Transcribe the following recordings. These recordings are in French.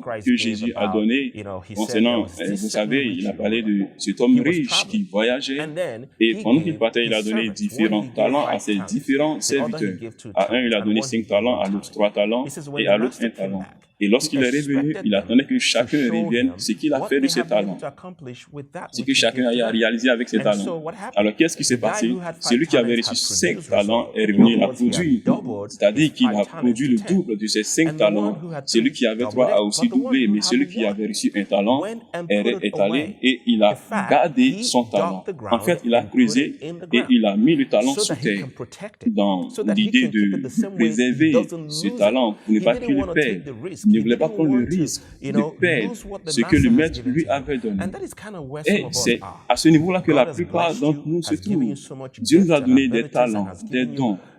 parabole Christ que gave Jésus a about, donnée you know, he said there concernant, was this vous certain savez, rich il a parlé ruler. de cet homme He was riche qui traveling. voyageait And then et he pendant qu'il gave partait, il a his donné servants. One différents he gave talents à 5 ses talents. différents The other he serviteurs. gave 2 À un, il a talents. donné And one 5 he gave talents, 1 à l'autre talent. 3 talents He says when et the à l'autre master 1 came talent. back, Et he lorsqu'il est revenu, expected il them attendait que to chacun show revienne him ce qu'il a what fait de they ses have been able talents, to accomplish with that ce which que he chacun gave to a them. réalisé avec ses And talents. so what happened? Alors qu'est-ce qui The s'est guy passé? who had 5 Celui qui avait talents reçu had 5 produced talents results. est In revenu, other il a words, he had produit. doubled C'est-à-dire his qu'il 5 a talents produit to le 10. double de ses 5 And the talents. one who had Celui 3 qui avait doubled 3 a it, aussi but the one doublé, who mais had celui qui 1 avait reçu un talent went and put it est allé away. et il a In fact, gardé he son talent. dug the En fait, ground il a and put creusé it in the et ground il a mis le talent so sous that he terre can protect it, dans so that he l'idée can keep it de the same way he préserver doesn't ce lose it. talent pour ne He pas didn't qu'il want le to take perde. the risk. Il ne He voulait pas didn't prendre le want to, risque you de know, perdre lose what the ce que le master has maître given lui to him. avait donné. And that is kind of where Et some of us c'est are. à ce niveau-là que God la has plupart blessed d'entre you, nous se has given trouvent. you so much Dieu nous gift a and donné des abilities and talents, has des given you, dons.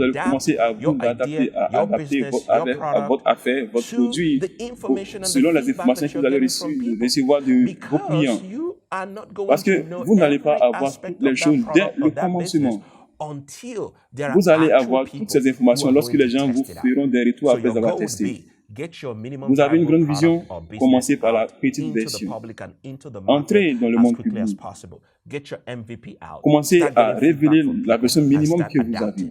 vous allez adapt commencer à your vous adapter, idea, à your adapter business, votre, your à votre product affaire, votre to produit, the information and the selon les feedback informations that que you're vous allez getting from people. recevoir de vos Because clients. you are not going Parce to que know vous n'allez pas every avoir aspect toutes les of that choses dès product le or that business commencement. until there Vous are allez actual avoir toutes people ces who informations are lorsque going les to gens vous test it out. feront des retours So après your avoir goal would testé. be get your minimum Vous avez une viable grande vision, product or business commencez par la out petite into the version. public and into the Entrez market dans le as monde quickly as public. possible. Get your MVP out. Commencez Start à getting révéler feedback from la people version and minimum start que vous avez. adapting.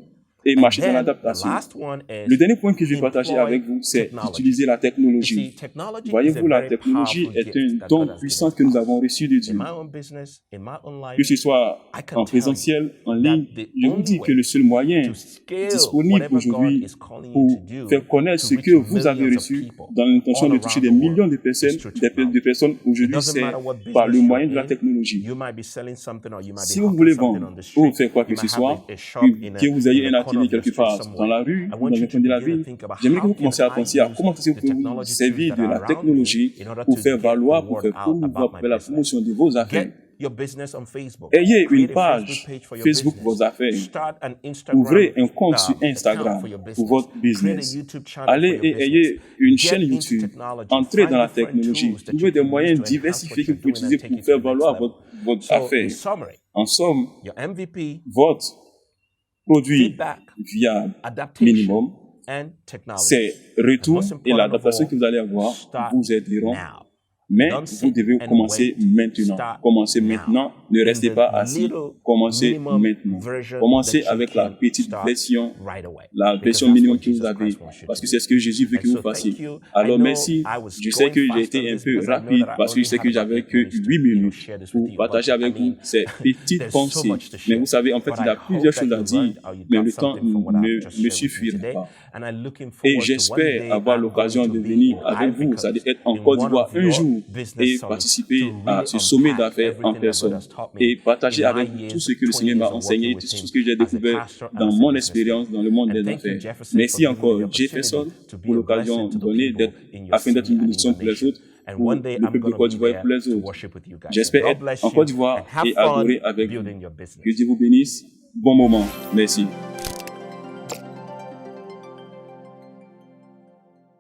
et And marcher dans then the l'adaptation. last one Le is dernier point que je vais partager employ avec vous, c'est technology. d'utiliser la You technologie. see, technology is a Voyez-vous, la very technologie powerful est gift un that don God has puissant given que nous us. avons reçu de In Dieu. my own business, in my own life, Que ce soit I can en tell you présentiel, en that ligne, the je vous only dis que way le seul moyen to scale disponible whatever God aujourd'hui is calling you pour to do faire connaître to ce reach que vous avez millions of reçu people dans l'intention all de toucher around des the millions world de personnes, is through technology. des personnes It aujourd'hui, doesn't c'est matter what par le business moyen you're de la in. technologie. You might be selling something or you might be Si vous hawking voulez something vendre on the ou street. faire quoi que You ce might have soit, a shop que vous ayez un in a corner atelier of your quelque street part dans somewhere. la rue I ou want dans you un to coin de la begin to ville, think about j'aimerais que how vous can commenciez à I penser à use comment est-ce que the vous pouvez vous technology servir tools de that la are around me technologie in order pour to faire get the valoir, pour word faire out promouvoir, about pour my faire la business. promotion de vos affaires. Get your business on Facebook. Ayez une Create a Facebook page page for your Facebook business. vos affaires. Start an Instagram Ouvrez un compte sur account Instagram for your pour business. votre Create a business. YouTube channel for Allez your et business. ayez une Get chaîne into YouTube. technology. Entrez Find dans la different technologie. tools that Trouvez you des can use moyens to enhance what diversifiés que you're vous pouvez doing and utiliser take pour it to faire the next valoir level. votre So, affaire. in summary, En somme, your MVP, votre produit feedback, viable adaptation, minimum, and technology. c'est And retour most et important of l'adaptation all, que vous allez avoir start vous aideront. now. Mais Don't vous sit devez and commencer wait. maintenant. Start Commencez now. maintenant. Ne In restez the pas assis. little Commencez minimum maintenant. version Commencez that you avec la can petite start version, right away. la Because version that's minimum what que vous Jesus avez. Christ wants you Parce to que do. c'est ce que Jésus veut And que vous so fassiez. thank you. I Alors know merci. I was Je sais going que j'ai faster été on un this peu because I know rapide that I parce que only je sais had que about j'avais 8 que minutes to, 8 minutes share this with pour you. partager But I avec vous mean, ces petites there's so pensées. much to Mais share. vous savez, en fait, But il y I a hope plusieurs that choses à you dire, learned or you mais got le temps something from what I've ne just me shared with you suffira today. pas. And I'm looking Et forward to one j'espère day avoir I'm l'occasion going de to be venir in avec vous, Ivory c'est-à-dire Coast être en in Côte one d'Ivoire of un your jour business et summits participer to à really ce sommet unpack d'affaires en everything that God personne has taught me et partager in avec my vous years, tout ce que le 20 Seigneur m'a years of enseigné, working tout with him ce que j'ai as a découvert pastor and dans as a mon businessman. expérience dans le monde And des thank you, affaires. Jefferson, Merci for giving me the encore, opportunity Jefferson, to be pour a l'occasion blessing to the donnée people d'être in your afin d'être city une and in bénédiction your pour les nation. autres, And pour one day le I'm peuple going de to Côte be d'Ivoire et there pour les to autres. worship with you guys. So J'espère God être bless en you Côte d'Ivoire and have et adorer fun avec vous. building your Que business. Dieu vous bénisse. Bon moment. Merci.